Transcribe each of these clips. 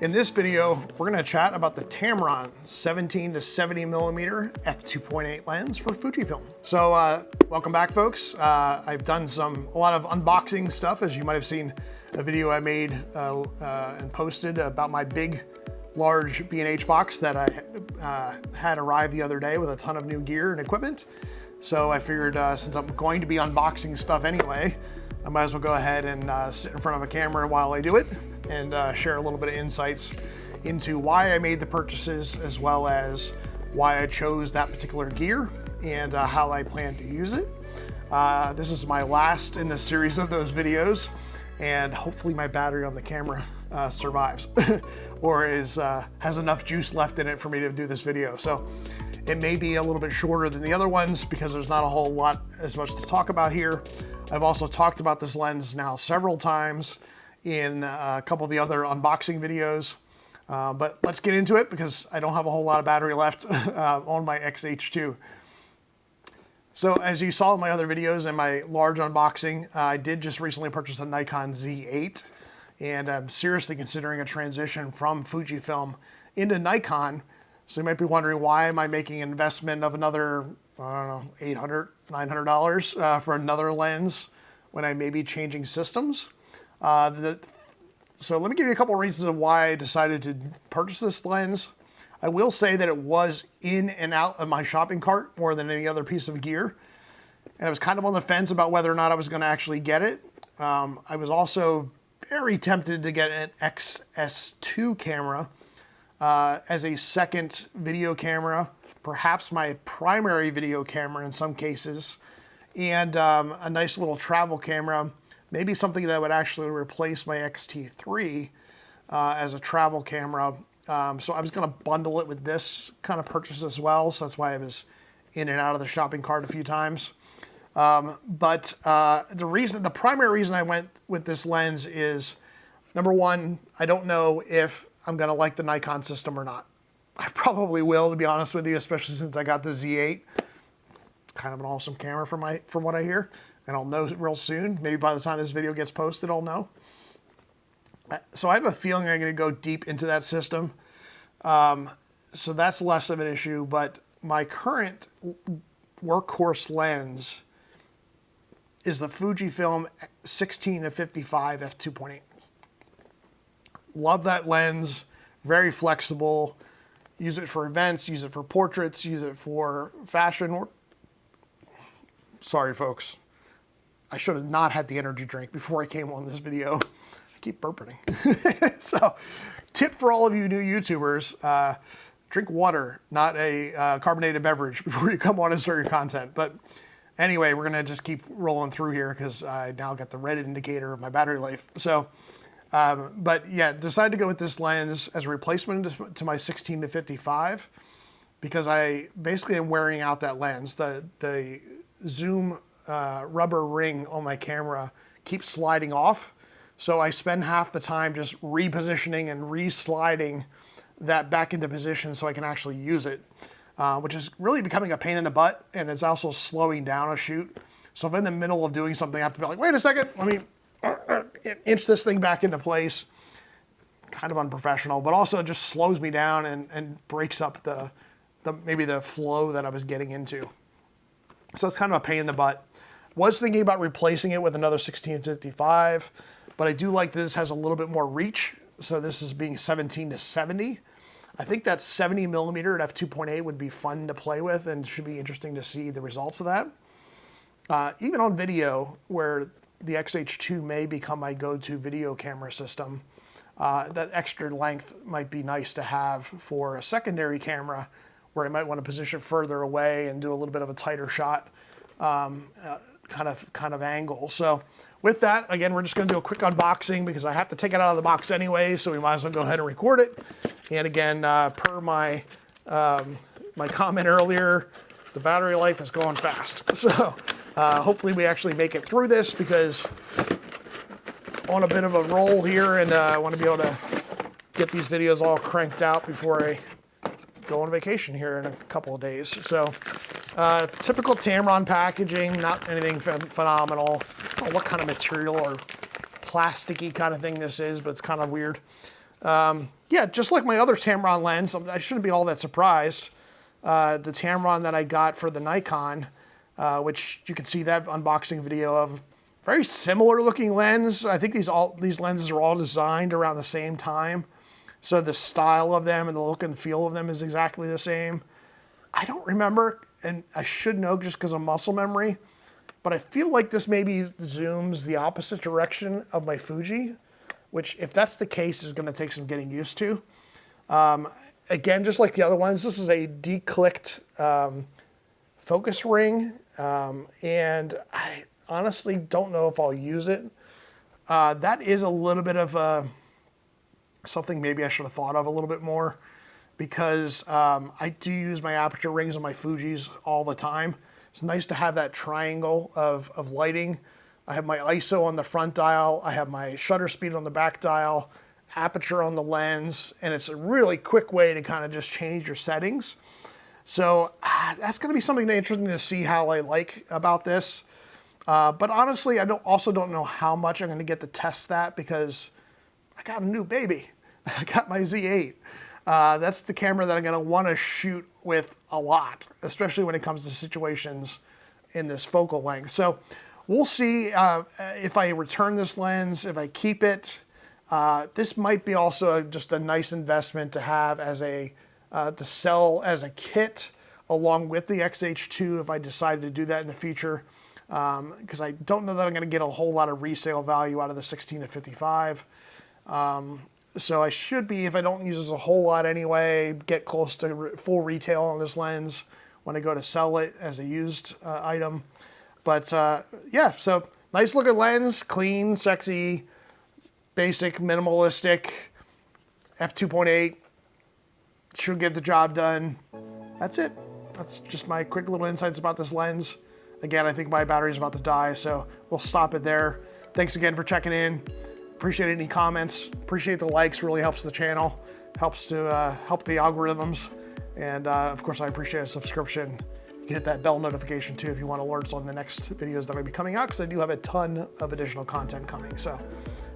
In this video, we're going to chat about the Tamron 17 to 70 millimeter f2.8 lens for Fujifilm. So welcome back, folks. I've done a lot of unboxing stuff, as you might have seen a video I made and posted about my big, large B&H box that I had arrived the other day with a ton of new gear and equipment. So I figured since I'm going to be unboxing stuff anyway, I might as well go ahead and sit in front of a camera while I do it and share a little bit of insights into why I made the purchases, as well as why I chose that particular gear and how I plan to use it. This is my last in the series of those videos, and hopefully my battery on the camera survives or has enough juice left in it for me to do this video. So it may be a little bit shorter than the other ones because there's not a whole lot as much to talk about here. I've also talked about this lens now several times in a couple of the other unboxing videos, but let's get into it because I don't have a whole lot of battery left on my XH2. So as you saw in my other videos and my large unboxing, I did just recently purchase a Nikon Z8, and I'm seriously considering a transition from Fujifilm into Nikon. So you might be wondering, why am I making an investment of another, I don't know, $800, $900 for another lens when I may be changing systems? So let me give you a couple of reasons of why I decided to purchase this lens. I will say that it was in and out of my shopping cart more than any other piece of gear. And I was kind of on the fence about whether or not I was going to actually get it. I was also very tempted to get an XS2 camera as a second video camera, perhaps my primary video camera in some cases, and a nice little travel camera, maybe something that would actually replace my X-T3 as a travel camera. So I was going to bundle it with this kind of purchase as well. So that's why I was in and out of the shopping cart a few times. But the primary reason I went with this lens is, number one, I don't know if I'm going to like the Nikon system or not. I probably will, to be honest with you, especially since I got the Z8. It's kind of an awesome camera from what I hear. And I'll know real soon. Maybe by the time this video gets posted, I'll know. So I have a feeling I'm going to go deep into that system. So that's less of an issue. But my current workhorse lens is the Fujifilm 16 to 55 f2.8. Love that lens. Very flexible. Use it for events. Use it for portraits. Use it for fashion. Sorry, folks. I should have not had the energy drink before I came on this video. I keep burping. So, tip for all of you new YouTubers, drink water, not a carbonated beverage before you come on and start your content. But anyway, we're gonna just keep rolling through here because I now got the red indicator of my battery life. So, but yeah, decided to go with this lens as a replacement to my 16 to 55 because I basically am wearing out that lens. The zoom rubber ring on my camera keeps sliding off. So I spend half the time just repositioning and re-sliding that back into position so I can actually use it, which is really becoming a pain in the butt, and it's also slowing down a shoot. So if I'm in the middle of doing something, I have to be like, wait a second, let me inch this thing back into place. Kind of unprofessional, but also it just slows me down and breaks up maybe the flow that I was getting into. So it's kind of a pain in the butt. Was thinking about replacing it with another 16-55, but I do like this has a little bit more reach. So this is being 17 to 70. I think that 70 millimeter at f2.8 would be fun to play with and should be interesting to see the results of that. Even on video, where the XH2 may become my go-to video camera system, that extra length might be nice to have for a secondary camera where I might want to position further away and do a little bit of a tighter shot kind of angle. So with that, again, we're just going to do a quick unboxing because I have to take it out of the box anyway, so we might as well go ahead and record it. And again, per my my comment earlier, the battery life is going fast. So hopefully we actually make it through this because on a bit of a roll here, and I want to be able to get these videos all cranked out before I go on vacation here in a couple of days. So typical Tamron packaging, not anything phenomenal. I don't know what kind of material or plasticky kind of thing this is, but it's kind of weird. Yeah, just like my other Tamron lens, I shouldn't be all that surprised. The Tamron that I got for the Nikon, which you can see that unboxing video of, very similar looking lens. I think these lenses are all designed around the same time. So the style of them and the look and feel of them is exactly the same. I don't remember, and I should know just because of muscle memory, but I feel like this maybe zooms the opposite direction of my Fuji, which if that's the case is going to take some getting used to. Again, just like the other ones, this is a declicked focus ring, and I honestly don't know if I'll use it. That is a little bit of something maybe I should have thought of a little bit more, because I do use my aperture rings on my Fujis all the time. It's nice to have that triangle of lighting. I have my ISO on the front dial, I have my shutter speed on the back dial, aperture on the lens, and it's a really quick way to kind of just change your settings. So that's going to be something interesting to see how I like about this. But honestly, I also don't know how much I'm going to get to test that, because I got a new baby. I got my Z8. That's the camera that I'm going to want to shoot with a lot, especially when it comes to situations in this focal length. So we'll see if I return this lens, if I keep it. This might be also just a nice investment to have as to sell as a kit along with the XH2 if I decide to do that in the future, because I don't know that I'm going to get a whole lot of resale value out of the 16 to 55. So I should be, if I don't use this a whole lot anyway, get close to full retail on this lens when I go to sell it as a used item. But yeah, so nice looking lens, clean, sexy, basic, minimalistic, f2.8, should get the job done. That's it. That's just my quick little insights about this lens. Again, I think my battery's about to die, so we'll stop it there. Thanks again for checking in. Appreciate any comments. Appreciate the likes, really helps the channel. Helps to help the algorithms. And of course, I appreciate a subscription. You can hit that bell notification too if you want alerts on the next videos that are going to be coming out, because I do have a ton of additional content coming. So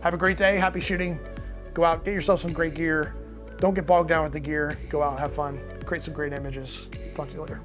have a great day. Happy shooting. Go out, get yourself some great gear. Don't get bogged down with the gear. Go out, have fun, create some great images. Talk to you later.